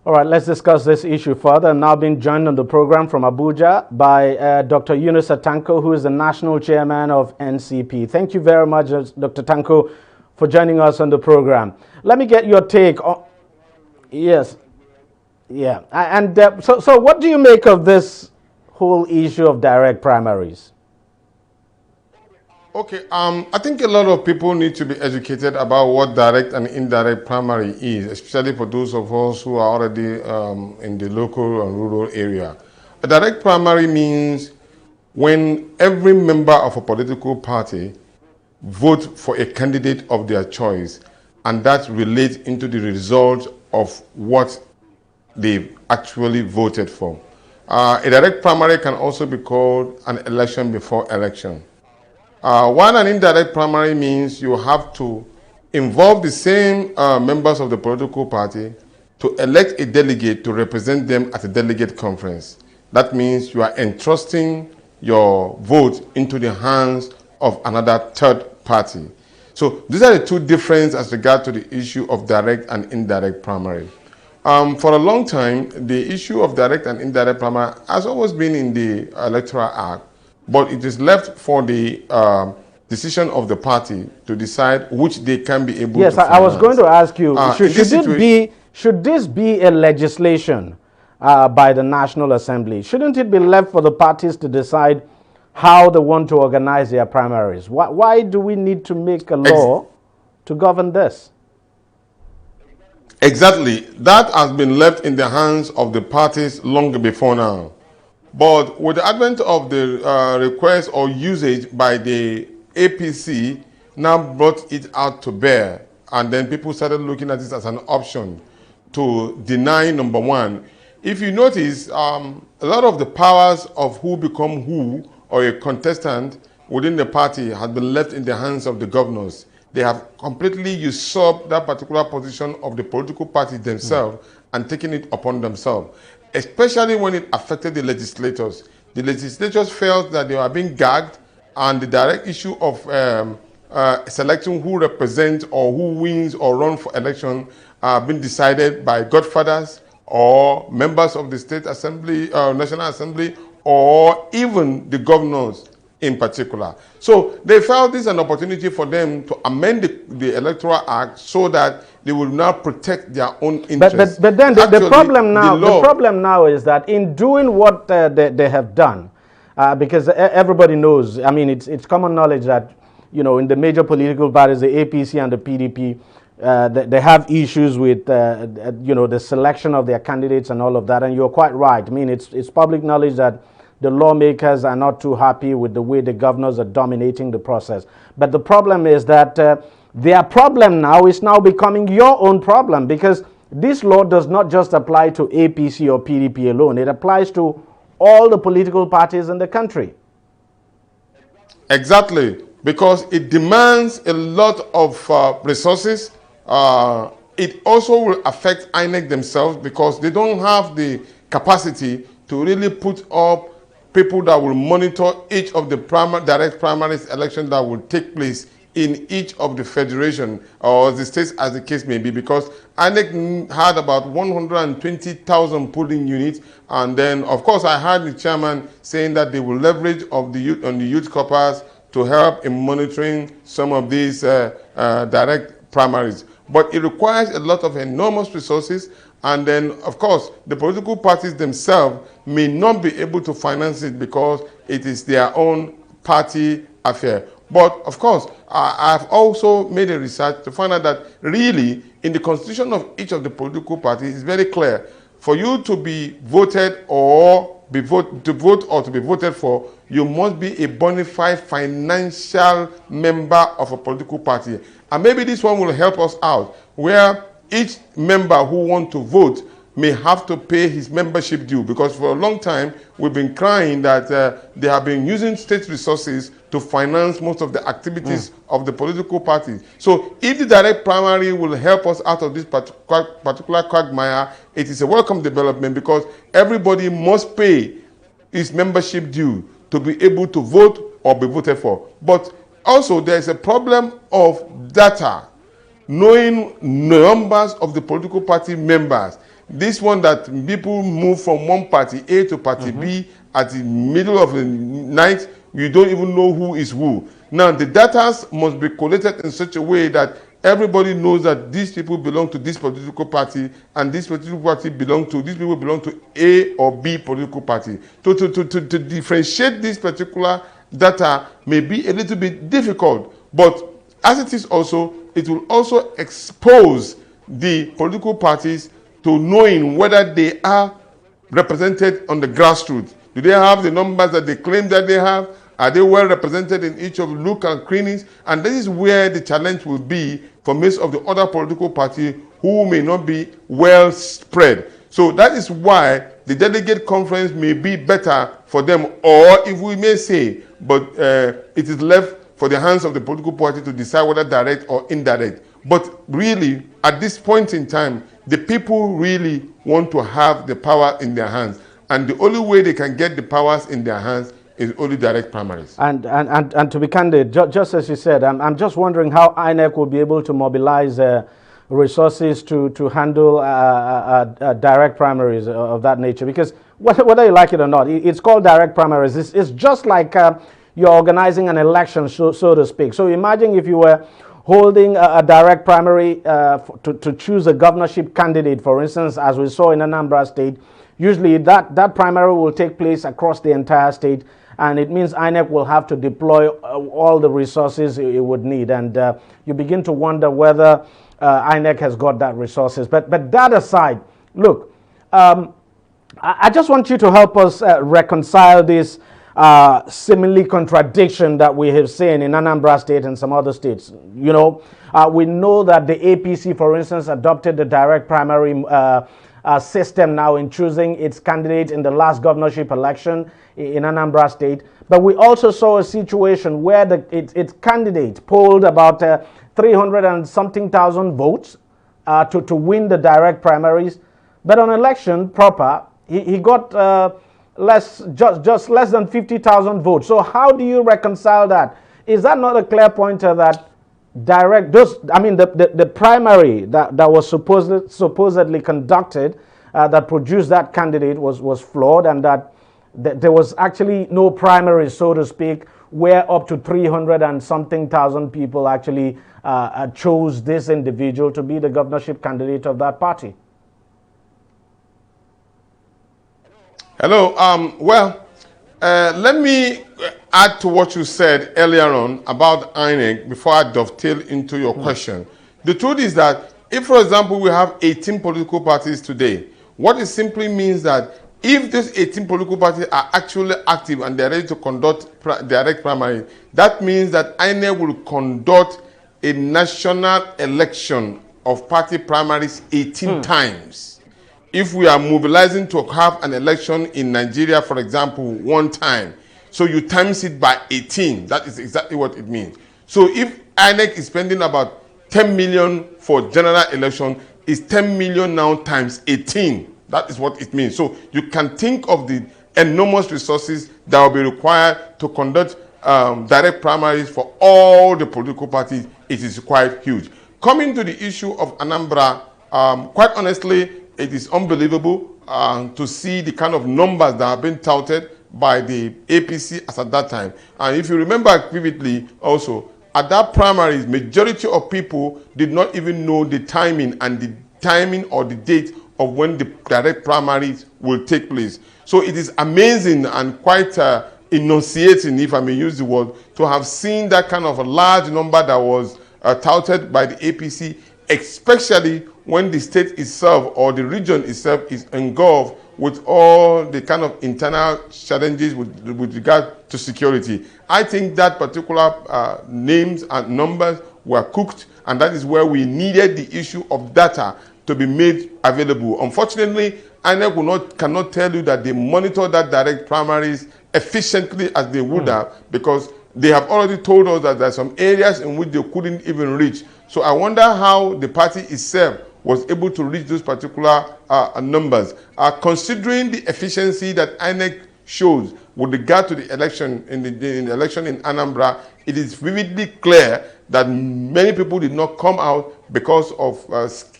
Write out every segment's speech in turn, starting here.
All right, let's discuss this issue further. I'm now being joined on the program from Abuja by Dr. Tanko, who is the national chairman of NCP. Thank you very much, Dr. Tanko, for joining us on the program. Let me get your take on. Yes, yeah. And so what do you make of this whole issue of direct primaries? Okay, I think a lot of people need to be educated about what direct and indirect primary is, especially for those of us who are already in the local and rural area. A direct primary means when every member of a political party vote for a candidate of their choice, and that relates into the result of what they actually voted for. A direct primary can also be called an election before election. One an indirect primary means you have to involve the same members of the political party to elect a delegate to represent them at a delegate conference. That means you are entrusting your vote into the hands of another third party. So these are the two differences as regard to the issue of direct and indirect primary. For a long time, the issue of direct and indirect primary has always been in the Electoral Act, but it is left for the decision of the party to decide which they can be able to finance. Yes, I was going to ask you, should this be a legislation by the National Assembly? Shouldn't it be left for the parties to decide how they want to organize their primaries? Why do we need to make a law to govern this? Exactly. That has been left in the hands of the parties long before now. But with the advent of the request or usage by the APC, now brought it out to bear, and then people started looking at this as an option to deny number one. If you notice, a lot of the powers of who become who or a contestant within the party has been left in the hands of the governors. They have completely usurped that particular position of the political parties themselves and taken it upon themselves, especially when it affected the legislators. The legislators felt that they were being gagged, and the direct issue of selecting who represents or who wins or run for election been decided by godfathers or members of the state assembly, national assembly, or even the governors in particular. So they felt this is an opportunity for them to amend the Electoral Act so that they will now protect their own interests. But then the problem now is that in doing what they have done, because everybody knows, I mean, it's common knowledge that, you know, in the major political parties, the APC and the PDP, they have issues with, you know, the selection of their candidates and all of that. And you're quite right. I mean, it's public knowledge that the lawmakers are not too happy with the way the governors are dominating the process. But the problem is that their problem now is now becoming your own problem, because this law does not just apply to APC or PDP alone. It applies to all the political parties in the country. Exactly, because it demands a lot of resources. It also will affect INEC themselves, because they don't have the capacity to really put up people that will monitor each of the direct primaries election that will take place in each of the federation or the states, as the case may be, because INEC had about 120,000 polling units, and then of course I heard the chairman saying that they will leverage of the youth on the youth corps to help in monitoring some of these direct primaries. But it requires a lot of enormous resources, and then of course the political parties themselves may not be able to finance it because it is their own party affair. But of course, I've also made a research to find out that really in the constitution of each of the political parties is very clear. For you to be voted or to vote or to be voted for, you must be a bona fide financial member of a political party. And maybe this one will help us out, where each member who wants to vote may have to pay his membership due, because for a long time we've been crying that they have been using state resources to finance most of the activities of the political parties. So if the direct primary will help us out of this particular quagmire, it is a welcome development, because everybody must pay his membership due to be able to vote or be voted for. But also there is a problem of data, knowing numbers of the political party members. This one that people move from one party A to party B at the middle of the night, you don't even know who is who. Now, the data must be collated in such a way that everybody knows that these people belong to this political party and this political party these people belong to A or B political party. To differentiate this particular data may be a little bit difficult, but as it is also, it will also expose the political parties to knowing whether they are represented on the grassroots. Do they have the numbers that they claim that they have? Are they well represented in each of the local crannies? And this is where the challenge will be for most of the other political parties who may not be well spread. So that is why the delegate conference may be better for them, or if we may say, but it is left for the hands of the political party to decide whether direct or indirect. But really, at this point in time, the people really want to have the power in their hands. And the only way they can get the powers in their hands is only direct primaries. And to be candid, just as you said, I'm just wondering how INEC will be able to mobilize resources to handle direct primaries of that nature. Because whether you like it or not, it's called direct primaries. It's just like you're organizing an election, so to speak. So imagine if you were holding a direct primary to choose a governorship candidate, for instance, as we saw in Anambra State. Usually that primary will take place across the entire state, and it means INEC will have to deploy all the resources it would need. And you begin to wonder whether INEC has got that resources. But that aside, look, I just want you to help us reconcile this seemingly contradiction that we have seen in Anambra State and some other states. You know, we know that the APC, for instance, adopted the direct primary system now in choosing its candidate in the last governorship election in Anambra State. But we also saw a situation where its candidate polled about 300 and something thousand votes to win the direct primaries. But on election proper, he got just less than 50,000 votes. So how do you reconcile that? Is that not a clear pointer that the primary that was supposedly conducted that produced that candidate was flawed, and that there was actually no primary, so to speak, where up to 300 and something thousand people actually chose this individual to be the governorship candidate of that party? Hello. Let me add to what you said earlier on about INEC before I dovetail into your question. The truth is that if, for example, we have 18 political parties today, what it simply means that if these 18 political parties are actually active and they're ready to conduct direct primary, that means that INEC will conduct a national election of party primaries 18 times. If we are mobilizing to have an election in Nigeria, for example, one time, so you times it by 18, that is exactly what it means. So if INEC is spending about 10 million for general election, it's 10 million now times 18. That is what it means. So you can think of the enormous resources that will be required to conduct direct primaries for all the political parties. It is quite huge. Coming to the issue of Anambra, quite honestly, it is unbelievable to see the kind of numbers that have been touted by the APC as at that time. And if you remember vividly also, at that primaries, majority of people did not even know the timing or the date of when the direct primaries will take place. So it is amazing and quite enunciating, if I may use the word, to have seen that kind of a large number that was touted by the APC, especially when the state itself or the region itself is engulfed with all the kind of internal challenges with regard to security. I think that particular names and numbers were cooked, and that is where we needed the issue of data to be made available. Unfortunately, INEC cannot tell you that they monitor that direct primaries efficiently as they would have, because they have already told us that there are some areas in which they couldn't even reach. So I wonder how the party itself was able to reach those particular numbers. Considering the efficiency that INEC shows with regard to the election in the election in Anambra, it is vividly clear that many people did not come out because of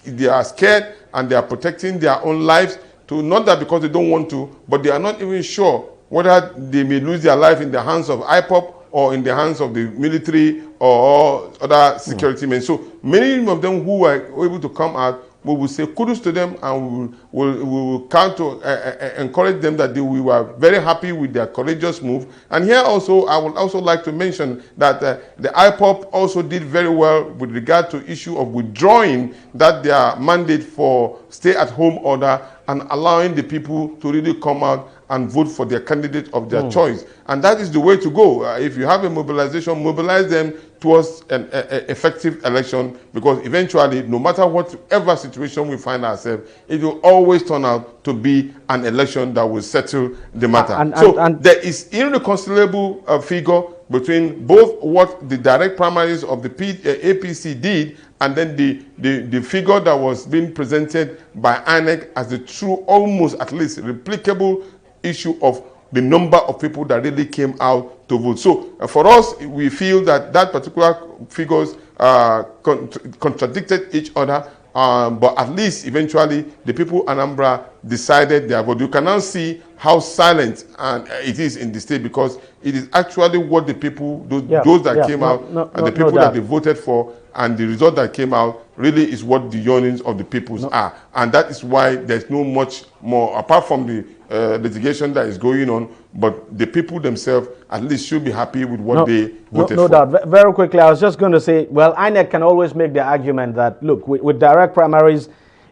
they are scared and they are protecting their own lives. Not that because they don't want to, but they are not even sure whether they may lose their life in the hands of IPOP or in the hands of the military or other security men. So many of them who were able to come out, we will say kudos to them, and we will count to encourage them that we were very happy with their courageous move. And here also, I would also like to mention that the IPOP also did very well with regard to issue of withdrawing their mandate for stay-at-home order and allowing the people to really come out and vote for their candidate of their choice. And that is the way to go. If you have a mobilization, mobilize them towards an effective election, because eventually, no matter whatever situation we find ourselves, it will always turn out to be an election that will settle the matter. And there is irreconcilable figure between both what the direct primaries of the APC did and then the figure that was being presented by INEC as the true, almost at least replicable issue of the number of people that really came out to vote. So for us, we feel that particular figures contradicted each other, but at least eventually the people Anambra decided their vote. You can now see how silent it is in the state, because it is actually what the people, those that came out, and the people that they voted for, and the result that came out really is what the yearnings of the peoples are. And that is why there's no much more, apart from the litigation that is going on, but the people themselves at least should be happy with what they voted for. No doubt. Very quickly, I was just going to say, well, INEC can always make the argument that, look, with direct primaries,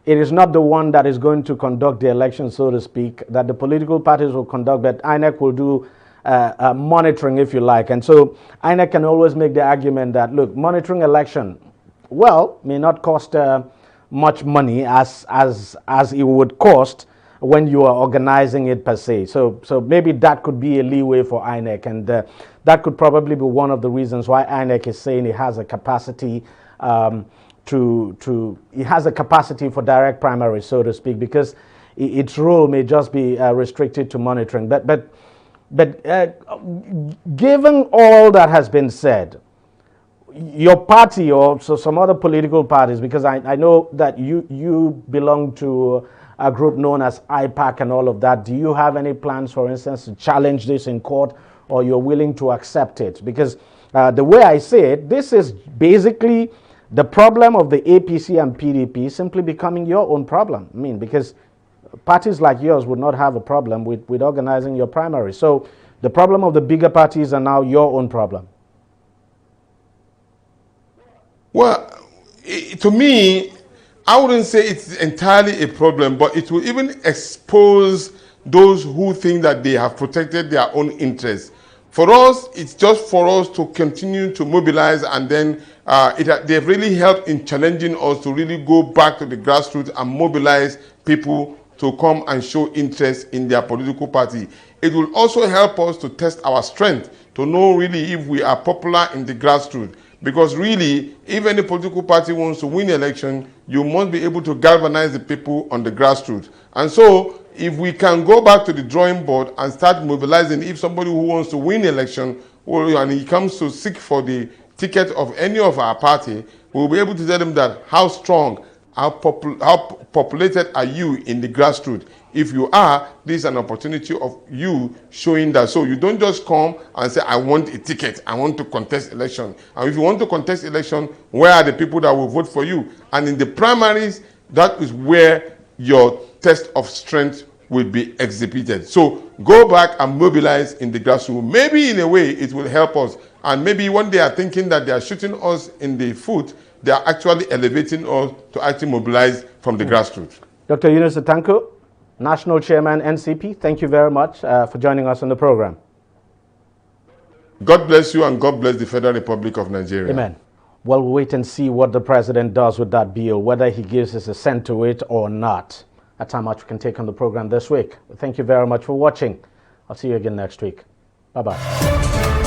it is not the one that is going to conduct the election, so to speak, that the political parties will conduct, but INEC will do monitoring, if you like. And so INEC can always make the argument that, look, monitoring election, well, may not cost much money as it would cost when you are organizing it per se. So maybe that could be a leeway for INEC, and that could probably be one of the reasons why INEC is saying it has a capacity it has a capacity for direct primaries, so to speak, because its role may just be restricted to monitoring. But given all that has been said, your party or some other political parties, because I know that you belong to a group known as IPAC and all of that, do you have any plans, for instance, to challenge this in court, or you're willing to accept it? Because the way I see it, this is basically the problem of the APC and PDP simply becoming your own problem. I mean, because parties like yours would not have a problem with organizing your primary. So the problem of the bigger parties are now your own problem. Well, to me, I wouldn't say it's entirely a problem, but it will even expose those who think that they have protected their own interests. For us, it's just for us to continue to mobilize, and then they've really helped in challenging us to really go back to the grassroots and mobilize people to come and show interest in their political party. It will also help us to test our strength, to know really if we are popular in the grassroots. Because really, if any political party wants to win election, you must be able to galvanize the people on the grassroots. And so, if we can go back to the drawing board and start mobilizing, if somebody who wants to win election, and he comes to seek for the ticket of any of our party, we'll be able to tell them that how strong, how populated are you in the grassroots. If you are, this is an opportunity of you showing that. So you don't just come and say, I want a ticket, I want to contest election. And if you want to contest election, where are the people that will vote for you? And in the primaries, that is where your test of strength will be exhibited. So go back and mobilize in the grassroots. Maybe in a way it will help us. And maybe when they are thinking that they are shooting us in the foot, they are actually elevating us to actually mobilize from the grassroots. Dr. Yunus Tanko, National Chairman, NCP, thank you very much for joining us on the program. God bless you, and God bless the Federal Republic of Nigeria. Amen. Well, we'll wait and see what the president does with that bill, whether he gives his assent to it or not. That's how much we can take on the program this week. Thank you very much for watching. I'll see you again next week. Bye-bye.